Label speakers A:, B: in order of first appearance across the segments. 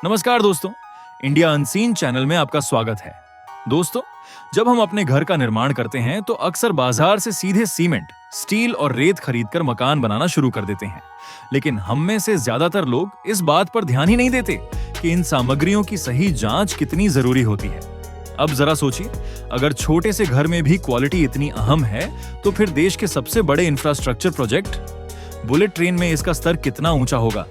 A: नमस्कार दोस्तों, India unseen channel में आपका स्वागत है। दोस्तों, जब हम अपने घर का निर्माण करते हैं तो अक्सर बाजार से सीधे सीमेंट, स्टील और रेत खरीदकर मकान बनाना शुरू कर देते हैं। लेकिन हम में से ज्यादातर लोग इस बात पर ध्यान ही नहीं देते कि इन सामग्रियों की सही जांच कितनी जरूरी होती है। अब जरा सोचिए, अगर छोटे से घर में भी क्वालिटी इतनी अहम है तो फिर देश के सबसे बड़े इंफ्रास्ट्रक्चर प्रोजेक्ट बुलेट ट्रेन में इसका स्तर कितना ऊंचा होगा।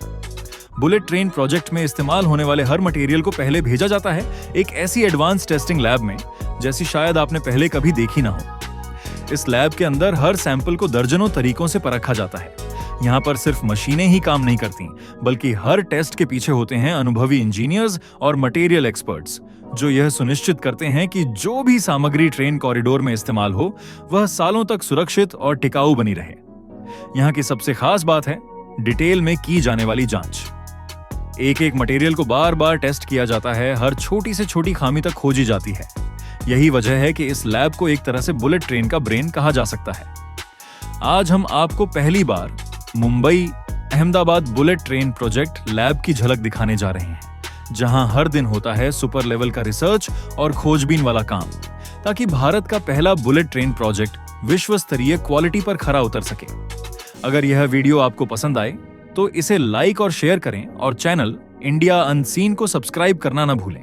A: बुलेट ट्रेन प्रोजेक्ट में इस्तेमाल होने वाले हर मटेरियल को पहले भेजा जाता है एक ऐसी एडवांस टेस्टिंग लैब में जैसी शायद आपने पहले कभी देखी ना हो। इस लैब के अंदर हर सैंपल को दर्जनों तरीकों से परखा जाता है। यहाँ पर सिर्फ मशीनें ही काम नहीं करती, बल्कि हर टेस्ट के पीछे होते हैं अनुभवी इंजीनियर्स और मटेरियल एक्सपर्ट्स, जो यह सुनिश्चित करते हैं कि जो भी सामग्री ट्रेन कॉरिडोर में इस्तेमाल हो वह सालों तक सुरक्षित और टिकाऊ बनी रहे। यहाँ की सबसे खास बात है डिटेल में की जाने वाली जांच। एक एक मटेरियल को बार बार टेस्ट किया जाता है, हर छोटी से छोटी खामी तक खोजी जाती है। यही वजह है कि इस लैब को एक तरह से बुलेट ट्रेन का ब्रेन कहा जा सकता है। आज हम आपको पहली बार Mumbai Ahmedabad bullet train project lab की झलक दिखाने जा रहे हैं, जहां हर दिन होता है सुपर लेवल का रिसर्च और खोजबीन वाला काम, ताकि भारत का पहला बुलेट ट्रेन प्रोजेक्ट विश्व स्तरीय क्वालिटी पर खरा उतर सके। अगर यह वीडियो आपको पसंद आए तो इसे लाइक और शेयर करें और चैनल इंडिया अनसीन को सब्सक्राइब करना ना भूलें।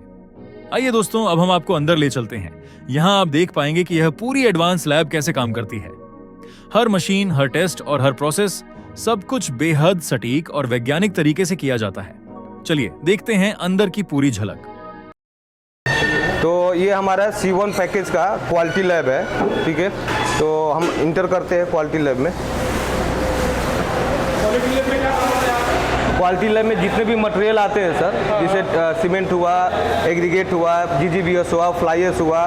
A: आइए दोस्तों, अब हम आपको अंदर ले चलते हैं। यहाँ आप देख पाएंगे कि यह पूरी एडवांस लैब कैसे काम करती है। हर मशीन, हर टेस्ट और हर प्रोसेस, सब कुछ बेहद सटीक और वैज्ञानिक तरीके से किया जाता है। चलिए देखते हैं अंदर की पूरी झलक।
B: तो ये हमारा C1 पैकेज का क्वालिटी लैब है, ठीक है। तो हम इंटर करते हैं क्वालिटी लैब में। क्वालिटी लैब में जितने भी मटेरियल आते हैं सर, जैसे सीमेंट हुआ, एग्रीगेट हुआ, GGBS हुआ, फ्लाई एश हुआ,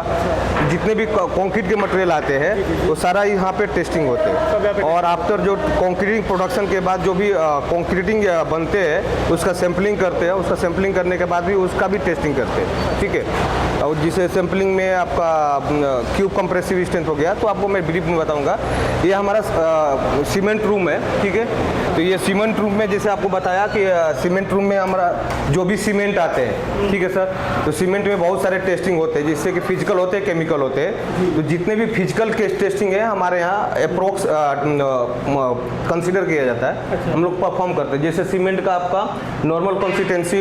B: जितने भी कंक्रीट के मटेरियल आते हैं वो सारा यहाँ पे टेस्टिंग होते हैं। और आफ्टर जो कंक्रीटिंग प्रोडक्शन के बाद जो भी कंक्रीटिंग बनते हैं उसका सैम्पलिंग करते हैं। उसका सैम्पलिंग करने के बाद भी उसका भी टेस्टिंग करते हैं, ठीक है। और जिसे सैम्पलिंग में आपका क्यूब कंप्रेसिव स्ट्रेंथ हो गया, तो आपको मैं ब्रीफ में बताऊँगा। ये हमारा सीमेंट रूम है, ठीक है। तो ये सीमेंट रूम में जैसे आपको बताया कि सीमेंट रूम में हमारा जो भी सीमेंट आते हैं, ठीक है सर, तो सीमेंट में बहुत सारे टेस्टिंग होते हैं, जिससे कि फिजिकल होते हैं, केमिकल होते हैं। तो जितने भी फिजिकल टेस्टिंग है हमारे यहाँ अप्रोक्स कंसीडर किया जाता है, हम लोग परफॉर्म करते हैं। जैसे सीमेंट का आपका normal consistency,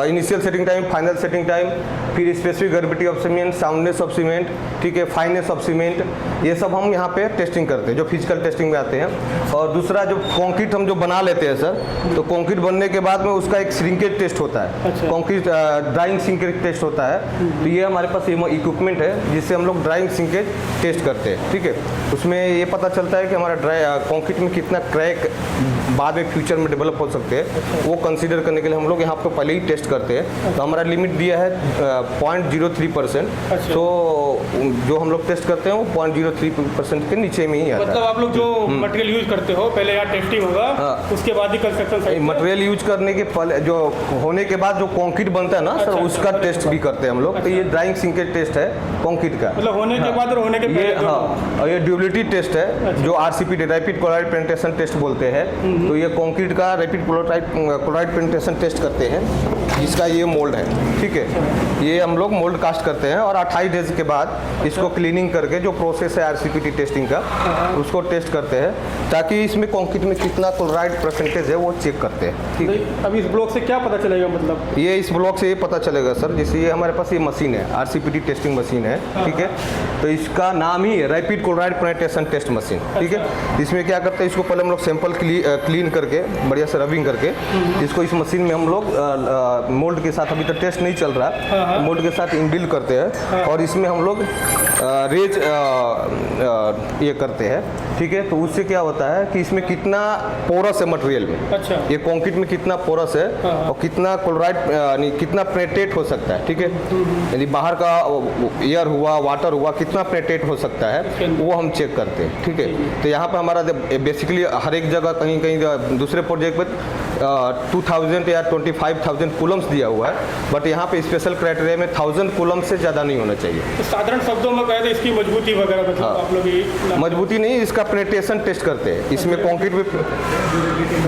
B: initial setting time, final setting time, फिर specific gravity of cement, soundness of cement, ठीक है, फाइननेस ऑफ सीमेंट, ये सब हम यहाँ पे टेस्टिंग करते हैं, जो फिजिकल टेस्टिंग में आते हैं। और दूसरा जो कंक्रीट हम जो बना लेते हैं सर, तो कंक्रीट बनने के बाद में उसका एक श्रिंकेज टेस्ट होता है। कंक्रीट ड्राइंग श्रिंकेज टेस्ट होता है। तो ये हमारे पास इक्विपमेंट है जिससे हम लोग ड्राइंग श्रिंकेज टेस्ट करते हैं, ठीक है। उसमें ये पता चलता है कि हमारा कंक्रीट में कितना क्रैक बाद में फ्यूचर में डेवलप हो सकते हैं, वो कंसीडर करने के लिए हम लोग यहाँ पे पहले ही टेस्ट करते हैं। तो हमारा लिमिट दिया है 0.03%। तो जो हम लोग टेस्ट करते हैं वो 0.03% के नीचे में ही आता है।
C: मतलब आप लोग जो मटेरियल यूज करते हो पहले यहाँ टेस्टिंग होगा, उसके बाद ही कंस्ट्रक्शन साइट
B: मटेरियल यूज करने के पहले जो होने के बाद जो कंक्रीट बनता है ना सर, उसका टेस्ट भी करते हैं हम लोग। तो ये ड्राइंग श्रिंकेज टेस्ट है कंक्रीट का, मतलब
C: होने के बाद और होने के पहले।
B: हाँ, और ये ड्यूरेबिलिटी टेस्ट है, जो RCP rapid chloride penetration test बोलते हैं। तो ये कंक्रीट का रैपिड क्लोराइड पेनिट्रेशन टेस्ट करते हैं, जिसका ये मोल्ड है, ठीक है। ये हम लोग मोल्ड कास्ट करते हैं और 28 डेज के बाद इसको क्लीनिंग करके जो प्रोसेस है RCPT टेस्टिंग का, उसको टेस्ट करते हैं, ताकि इसमें कंक्रीट में कितना क्लोराइड परसेंटेज है वो चेक करते हैं, ठीक है।
C: अब इस ब्लॉक से क्या पता चलेगा? मतलब
B: ये इस ब्लॉक से ये पता चलेगा सर, जैसे ये हमारे पास ये मशीन है, RCPT टेस्टिंग मशीन है, ठीक है। तो इसका नाम ही है rapid chloride penetration test machine, ठीक है। इसमें क्या करते हैं, इसको पहले हम लोग सैंपल क्लीन करके बढ़िया से रबिंग करके इसको इस मशीन में हम लोग मोल्ड के साथ, अभी तक टेस्ट नहीं चल रहा, मोल्ड के साथ इनबिल्ड करते हैं। और इसमें हम लोग रेज ये करते हैं, ठीक है। तो उससे क्या होता है कि इसमें कितना पोरस है मटेरियल में,
C: अच्छा,
B: ये कंक्रीट में कितना पोरस है और कितना क्लोराइड कितना पेनिट्रेट हो सकता है, ठीक है। यदि बाहर का एयर हुआ, वाटर हुआ, कितना पेनिट्रेट हो सकता है वो हम चेक करते हैं, ठीक है। तो यहाँ पे हमारा बेसिकली हर एक जगह कहीं कहीं दूसरे प्रोजेक्ट पर 2000 या 25,000 कूलम्स दिया हुआ है, बट यहाँ पे स्पेशल क्राइटेरिया में 1000 कूलम से ज़्यादा नहीं होना चाहिए।
C: तो साधारण शब्दों में कहें तो इसकी मजबूती वगैरह मतलब आप लोग ये
B: मजबूती नहीं, इसका पेनिट्रेशन टेस्ट करते हैं, इसमें कंक्रीट में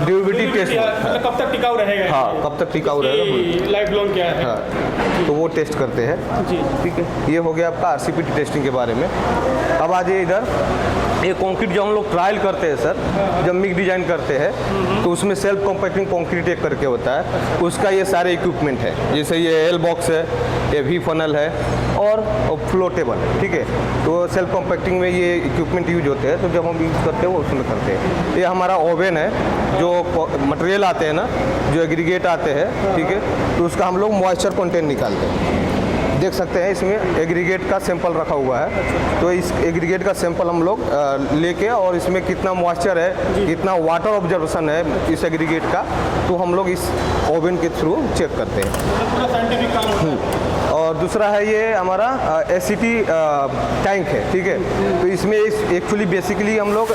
B: ड्यूरेबिलिटी टेस्ट
C: मतलब कब तक टिकाऊ रहेगा,
B: हाँ कब तक टिकाऊ रहेगा,
C: लाइफ लॉन्ग क्या है।
B: हाँ तो वो टेस्ट करते हैं
C: जी
B: ठीक है। ये हो गया आपका RCPT टेस्टिंग के बारे में। अब आ जाइए इधर, ये कंक्रीट जो हम लोग ट्रायल करते हैं सर, जब मिक्स डिजाइन करते हैं तो उसमें सेल्फ कॉम्पैक्टिंग कंक्रीट एक करके होता है, उसका ये सारे इक्विपमेंट है, जैसे ये एल बॉक्स है, ये V फनल है और फ्लोटेबल है ठीक है। तो सेल्फ कॉम्पैक्टिंग में ये इक्विपमेंट यूज होते हैं, तो जब हम यूज़ करते हैं वो उसमें करते हैं। ये हमारा ओवन है, जो मटेरियल आते हैं ना, जो एग्रीगेट आते हैं ठीक है, तो उसका हम लोग मॉइस्चर कंटेंट निकालते हैं। देख सकते हैं इसमें एग्रीगेट का सैंपल रखा हुआ है, तो इस एग्रीगेट का सैंपल हम लोग लेके और इसमें कितना मॉइस्चर है, कितना वाटर ऑब्जर्वेशन है इस एग्रीगेट का, तो हम लोग इस ओवन के थ्रू चेक करते हैं।
C: पूरा साइंटिफिक काम होता है।
B: और दूसरा है ये हमारा ACT टैंक है ठीक है। तो इसमें एक्चुअली बेसिकली हम लोग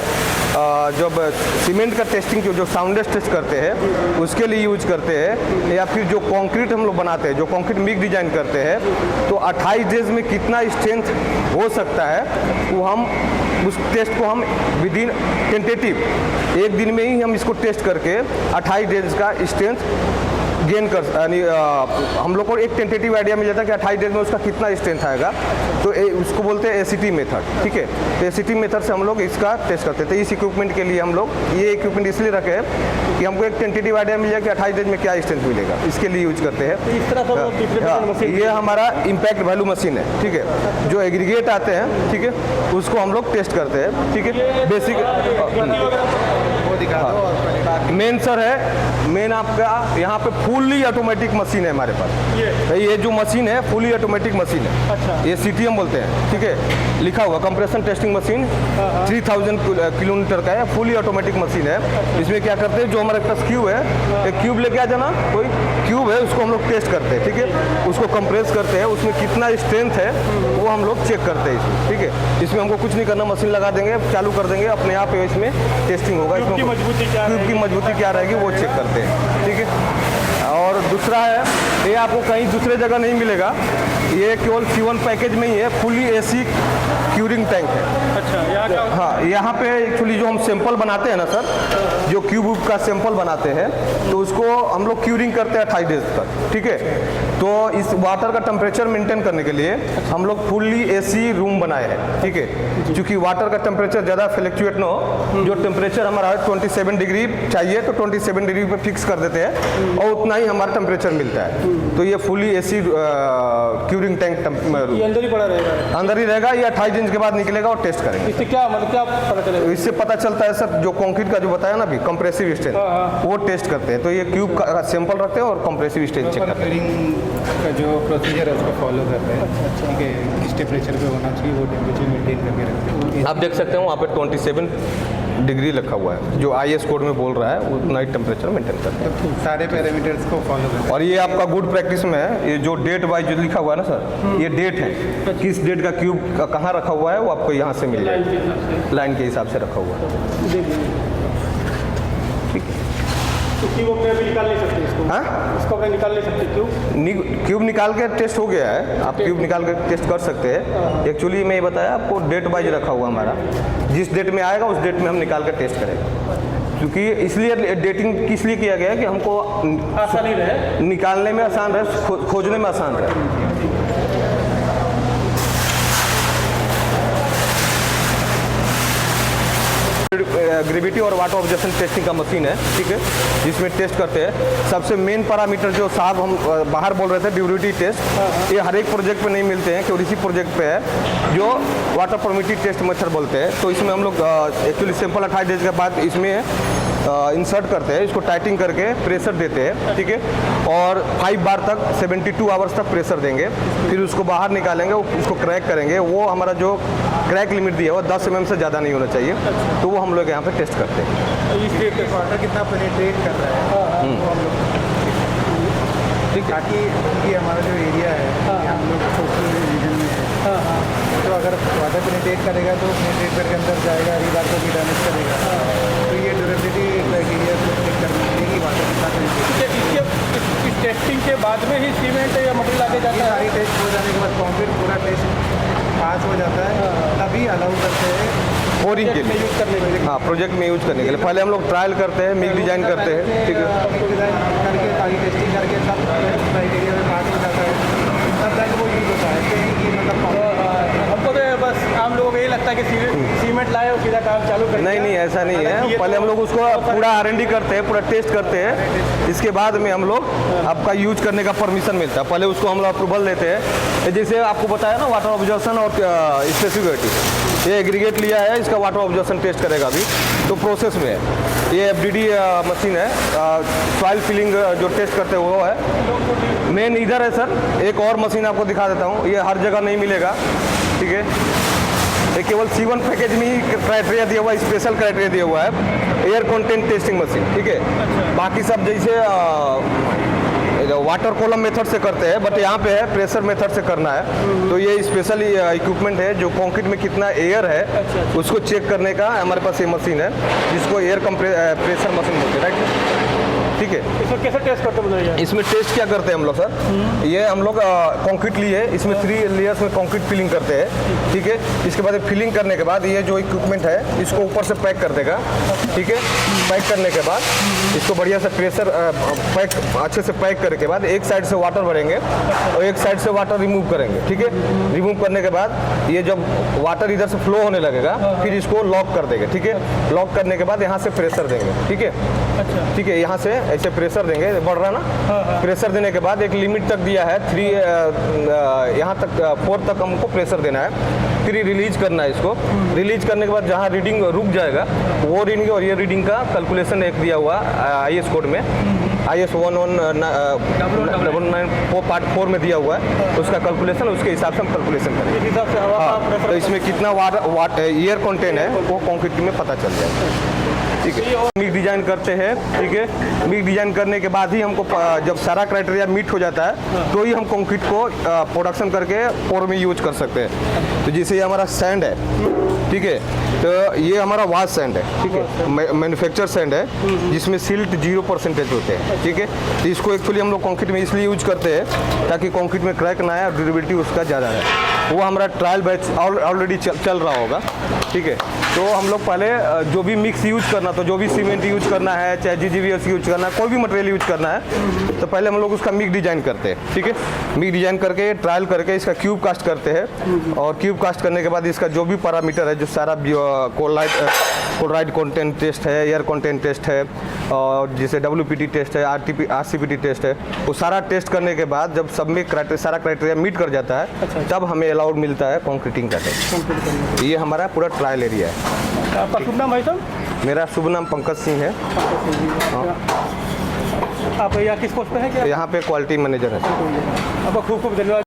B: जब सीमेंट का टेस्टिंग जो साउंडनेस टेस्ट करते हैं उसके लिए यूज करते हैं, या फिर जो कंक्रीट हम लोग बनाते हैं, जो कंक्रीट मिक्स डिजाइन करते हैं, तो 28 डेज में कितना स्ट्रेंथ हो सकता है वो हम उस टेस्ट को हम विदिन टेंटेटिव एक दिन में ही हम इसको टेस्ट करके 28 डेज का स्ट्रेंथ गेन कर, यानी हम लोग को एक टेंटेटिव आइडिया मिल जाता है कि 28 डेज में उसका कितना स्ट्रेंथ आएगा, तो उसको बोलते हैं ACT मेथड ठीक है। तो ACT मेथड से हम लोग इसका टेस्ट करते हैं। तो इस इक्विपमेंट के लिए हम लोग ये इक्विपमेंट इसलिए रखे हैं कि हमको एक टेंटेटिव आइडिया मिल जाए कि 28 डेज में क्या स्ट्रेंथ मिलेगा, इसके लिए यूज करते हैं।
C: इस तरह का
B: ये हमारा इम्पैक्ट वैल्यू मशीन है ठीक है, जो एग्रीगेट आते हैं ठीक है, उसको हम लोग टेस्ट करते हैं ठीक है। बेसिक मेन सर है, मेन आपका यहाँ पे फुल्ली ऑटोमेटिक मशीन है हमारे पास। ये जो मशीन है फुल्ली ऑटोमेटिक मशीन है।
C: अच्छा।
B: ये CTM बोलते हैं ठीक है, लिखा हुआ कंप्रेशन टेस्टिंग मशीन 3000 किलोमीटर का है, फुल्ली ऑटोमेटिक मशीन है। इसमें क्या करते हैं, जो हमारे पास क्यूब है, एक क्यूब लेके आ जाना, कोई क्यूब है उसको हम लोग टेस्ट करते हैं ठीक है, उसको कंप्रेस करते हैं, उसमें कितना स्ट्रेंथ है वो हम लोग चेक करते हैं इसमें ठीक है। इसमें हमको कुछ नहीं करना, मशीन लगा देंगे, चालू कर देंगे, अपने आप इसमें टेस्टिंग होगा।
C: की मजबूती क्या है,
B: की मजबूती क्या रहेगी वो चेक करते हैं ठीक है। और दूसरा है, ये आपको कहीं दूसरे जगह नहीं मिलेगा, ये केवल C1 पैकेज में ही है, फुली AC क्यूरिंग टैंक है।
C: अच्छा, यहाँ क्या
B: हाँ, यहाँ पे एक्चुअली जो हम सैंपल बनाते हैं ना सर, जो क्यूब का सैंपल बनाते हैं, तो उसको हम लोग क्यूरिंग करते हैं 28 डेज तक ठीक है। तो इस वाटर का टेम्परेचर मेंटेन करने के लिए हम लोग फुल्ली AC रूम बनाए हैं ठीक है, क्योंकि वाटर का टेम्परेचर ज़्यादा फ्लक्चुएट ना हो। जो टेम्परेचर हमारा 27 डिग्री चाहिए तो 27 डिग्री पे फिक्स कर देते हैं और उतना ही हमारा टेम्परेचर मिलता है। तो ये फुली AC क्यूरिंग टैंक
C: ये अंदर ही पड़ा रहेगा,
B: अंदर ही रहेगा, ये 28 दिन के बाद निकलेगा और टेस्ट करेंगे।
C: इससे क्या मतलब क्या पता चलेगा?
B: इससे पता चलता है सर, जो कंक्रीट का जो बताया ना अभी कंप्रेसिव स्ट्रेंथ, वो टेस्ट करते हैं। तो ये क्यूब का सैंपल रखते हैं और कंप्रेसिव स्ट्रेंथ चेक करते हैं।
D: का जो प्रोसीजर है उसको फॉलो करते हैं ठीक है, किस टेम्परेचर पे होना चाहिए वो टेम्परेचर मेंटेन करके रखते हैं।
B: आप देख सकते हैं वहाँ पे 27 डिग्री लिखा हुआ है, जो IS कोड में बोल रहा है उतना ही टेम्परेचर मेंटेन करते हैं।
D: तो सारे पैरामीटर्स को फॉलो करते हैं।
B: और ये आपका गुड प्रैक्टिस में है, ये जो डेट वाइज जो लिखा हुआ है ना सर, ये डेट है, किस डेट का क्यूब कहाँ रखा हुआ है वो आपको यहाँ से मिल जाएगा, लाइन के हिसाब से रखा हुआ है ठीक है।
C: तो क्यूब अपने अभी निकाल नहीं सकते इसको?
B: हाँ,
C: इसको अपने निकाल नहीं सकते क्यूब?
B: क्यूब निकाल के टेस्ट हो गया है, आप क्यूब निकाल के टेस्ट कर सकते हैं। एक्चुअली मैं ये बताया आपको, डेट वाइज रखा हुआ हमारा, जिस डेट में आएगा उस डेट में हम निकाल कर टेस्ट करेंगे, क्योंकि इसलिए डेटिंग किस लिए किया गया है कि हमको
C: आसानी रहे,
B: निकालने में आसान रहे, खोजने में आसान रहे। ग्रेविटी और वाटर ऑब्जर्वेशन टेस्टिंग का मशीन है ठीक है, जिसमें टेस्ट करते हैं। सबसे मेन पैरामीटर जो साहब हम बाहर बोल रहे थे, ड्यूरेबिलिटी टेस्ट, ये हर एक प्रोजेक्ट पे नहीं मिलते हैं, केवल इसी प्रोजेक्ट पे है, जो वाटर परमिटी टेस्ट मेथड बोलते हैं। तो इसमें हम लोग एक्चुअली सैंपल 28 डेज के बाद इसमें इंसर्ट करते हैं, इसको टाइटिंग करके प्रेशर देते हैं ठीक है, और 5 बार तक 72 आवर्स तक प्रेशर देंगे, फिर उसको बाहर निकालेंगे, उसको क्रैक करेंगे। वो हमारा जो क्रैक लिमिट दिया है वो 10 mm से ज़्यादा नहीं होना चाहिए, तो वो हम लोग यहाँ पे टेस्ट करते हैं।
D: इस डेट पे वाटर कितना पेनिट्रेट कर रहा है वो हम लोग ठीक है, ताकि ये हमारा जो एरिया है हम लोग कोस्टल रीजन में है, तो अगर वाटर पेनिट्रेट करेगा तो पेनिट्रेट करके अंदर जाएगा, रीबार को भी डैमेज करेगा, तो ये ड्यूरेबिलिटी क्राइटेरिया करने के लिए कि वाटर कितना
C: इस टेस्टिंग के बाद में ही सीमेंट या मटेरियल आगे जाता है।
D: सारी टेस्ट हो जाने के बाद कॉन्क्रीट पूरा टेस्ट पास हो जाता है, तभी अलाउ करते हैं
B: बोरिंग के
C: में
B: लिए।
C: यूज करने के लिए।
B: हाँ, प्रोजेक्ट में यूज करने के लिए पहले हम लोग ट्रायल करते हैं, मिक्स डिजाइन करते हैं, ठीक है।
D: डिज़ाइन करके सारी टेस्टिंग करके सब क्राइटेरिया में पास हो जाता है, तब जाके वो यूज होता है। ऐसे नहीं कि मतलब
C: हमको तो बस आम लोगों को यही लगता है कि सीमेंट लाए और सीधा काम चालू कर
B: नहीं, ऐसा नहीं है। पहले हम लोग उसको पूरा R&D करते हैं, पूरा टेस्ट करते हैं, इसके बाद में हम लोग आपका यूज करने का परमिशन मिलता है। पहले उसको हम लोग अप्रूवल देते हैं। जैसे आपको बताया ना, वाटर ऑब्जर्वेशन और स्पेसिफिसिटी, ये एग्रीगेट लिया है, इसका वाटर ऑब्जर्वेशन टेस्ट करेगा अभी, तो प्रोसेस में है। ये FDD मशीन है, सॉइल फिलिंग जो टेस्ट करते हैं वो है। मेन इधर है सर, एक और मशीन आपको दिखा देता हूँ, ये हर जगह नहीं मिलेगा, ठीक है। ये केवल C1 पैकेज में ही क्राइटेरिया दिया हुआ है, स्पेशल क्राइटेरिया दिया हुआ है, एयर कंटेंट टेस्टिंग मशीन, ठीक है। बाकी सब जैसे वाटर कॉलम मेथड से करते हैं, बट यहाँ पे है प्रेशर मेथड से करना है। तो ये स्पेशल इक्विपमेंट है जो कंक्रीट में कितना एयर है उसको चेक करने का हमारे पास ये मशीन है, जिसको एयर प्रेशर मशीन बोलते हैं, राइट, ठीक है।
C: इसमें कैसे टेस्ट करते हैं बताइए।
B: इसमें टेस्ट क्या करते हैं हम लोग सर, ये हम लोग कंक्रीट लिए, इसमें 3 लेयर्स में कंक्रीट फिलिंग करते हैं, ठीक है। इसके बाद फिलिंग करने के बाद ये जो इक्विपमेंट है इसको ऊपर से पैक कर देगा, ठीक है। पैक करने के बाद इसको बढ़िया से प्रेशर पैक अच्छे से पैक करने के बाद एक साइड से वाटर भरेंगे और एक साइड से वाटर रिमूव करेंगे, ठीक है। रिमूव करने के बाद ये जब वाटर इधर से फ्लो होने लगेगा फिर इसको लॉक कर देंगे, ठीक है। लॉक करने के बाद यहाँ से प्रेशर देंगे, ठीक है, ठीक है। यहाँ से ऐसे प्रेशर देंगे, बढ़ रहा ना, प्रेशर देने के बाद एक लिमिट तक दिया है 3 यहाँ तक 4 तक हमको प्रेशर देना है, फिर रिलीज करना है इसको। रिलीज करने के बाद जहाँ रीडिंग रुक जाएगा वो रीडिंग और ये रीडिंग का कैलकुलेशन एक दिया हुआ IS कोड में, IS 119 पार्ट 4 में दिया हुआ है, उसका कैलकुलेशन, उसके हिसाब से हम कैलकुलेशन करेंगे।
C: इस हिसाब से हवा का
B: हाँ, तो इसमें कितना एयर कंटेंट है वो कंक्रीट में पता चल जाएगा, ठीक है। मिक्स डिजाइन करते हैं, ठीक है। मिक्स डिजाइन करने के बाद ही हमको जब सारा क्राइटेरिया मीट हो जाता है तो ही हम कंक्रीट को प्रोडक्शन करके पोर में यूज कर सकते हैं। तो जैसे ये हमारा सैंड है, ठीक है, तो ये हमारा वाश सैंड है, ठीक है, मैन्युफैक्चर सैंड है जिसमें सिल्ट 0% होते हैं, ठीक है। तो इसको एक्चुअली हम लोग कंक्रीट में इसलिए यूज करते हैं ताकि कंक्रीट में क्रैक ना आए और ड्यूरेबिलिटी उसका ज़्यादा है। वो हमारा ट्रायल बैच ऑलरेडी चल रहा होगा, ठीक है। तो हम लोग पहले जो भी मिक्स यूज करना, तो जो भी सीमेंट यूज करना है, चाहे GGBS यूज करना है, कोई भी मटेरियल यूज करना है, तो पहले हम लोग उसका मिक्स डिजाइन करते हैं, ठीक है। मिक्स डिजाइन करके ट्रायल करके इसका क्यूब कास्ट करते हैं, और क्यूब कास्ट करने के बाद इसका जो भी पैरामीटर है, जो सारा क्लोराइड कंटेंट टेस्ट है, एयर कंटेंट टेस्ट है, और जैसे WPT टेस्ट है, RCPT टेस्ट है, वो सारा टेस्ट करने के बाद जब सब में सारा क्राइटेरिया मीट कर जाता है तब हमें अलाउड मिलता है कंक्रीटिंग का टेस्ट। ये हमारा पूरा ट्रायल एरिया है।
C: आपका शुभ नाम भाई साहब?
B: मेरा शुभ नाम पंकज सिंह है।
C: आप यहाँ किस पोस्ट पे हैं क्या?
B: यहाँ पे क्वालिटी मैनेजर है।
C: आपका खूब खूब धन्यवाद।